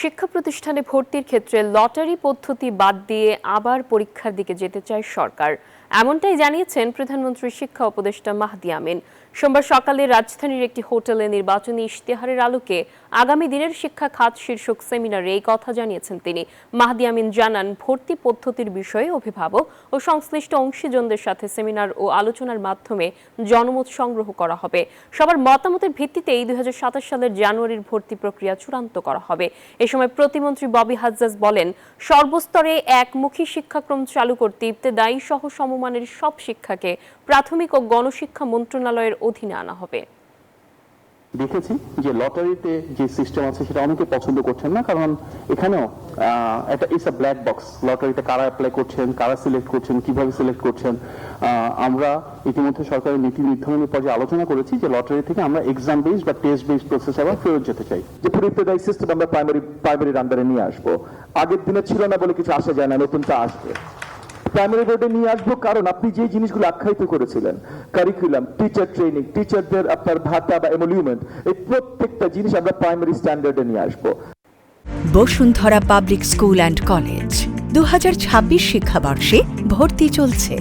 শিক্ষা প্রতিষ্ঠানে ভর্তির ক্ষেত্রে লটারি পদ্ধতি বাদ দিয়ে আবার পরীক্ষার দিকে যেতে চায় সরকার। এমনটাই জানিয়েছেন প্রধানমন্ত্রী শিক্ষা উপদেষ্টা মাহদি আমিন। সোমবার সকালে রাজধানীর একটি হোটেলে নির্বাচনী ইশতেহারের আলোকে আগামী দিনের শিক্ষা খাত শীর্ষক সেমিনারে এই কথা জানিয়েছেন তিনি। মাহদি আমিন জানান, ভর্তি পদ্ধতির বিষয়ে অভিভাবক ও সংশ্লিষ্ট অংশীজনদের সাথে সেমিনার ও আলোচনার মাধ্যমে জনমত সংগ্রহ করা হবে। সবার মতামতের ভিত্তিতেই 2027 সালের জানুয়ারির ভর্তি প্রক্রিয়া চূড়ান্ত করা হবে। এ সময় প্রতিমন্ত্রী ববি হাজ্জাজ বলেন, সর্বস্তরে একমুখী শিক্ষাক্রম চালু করতে ইবতেদায়ী সহ সমমানের সব শিক্ষাকে প্রাথমিক ও গণশিক্ষা মন্ত্রণালয়ের অধীনে আনা হবে। দেখেছি যে লটারিতে যে সিস্টেম আছে সেটা অনেকে পছন্দ করছেন না, কারণ এখানেও একটা ইটস আ ব্ল্যাক বক্স। লটারিতে কারা অ্যাপ্লাই করছেন, কারা সিলেক্ট করছেন, কিভাবে সিলেক্ট করছেন। আমরা ইতিমধ্যে সরকারের নীতি নির্ধারণের পর্যায়ে আলোচনা করেছি যে লটারি থেকে আমরা এক্সাম বেসড বা টেস্ট বেসড প্রসেস আবার ফেরত যেতে চাই। যে পরিপ্রেদায়ী সিস্টেম আমরা প্রাইমারির আন্ডারে নিয়ে আসবো। আগের দিনে ছিল না বলে কিছু আসা যায় না, নতুনটা আসবে। প্রাইমারি বোর্ডে নিয়ে আসবো, কারণ আপনি যে জিনিসগুলো আখ্যায়িত করেছিলেন, কারিকুলাম, টিচার ট্রেনিং, টিচারদের আপনার ভাতা বা এমোলিউমেন্ট, এই প্রত্যেকটা জিনিস আমরা প্রাইমারি স্ট্যান্ডার্ডে নিয়ে আসবো। Bashundhara public school and college 2026 শিক্ষাবর্ষে ভর্তি চলছে।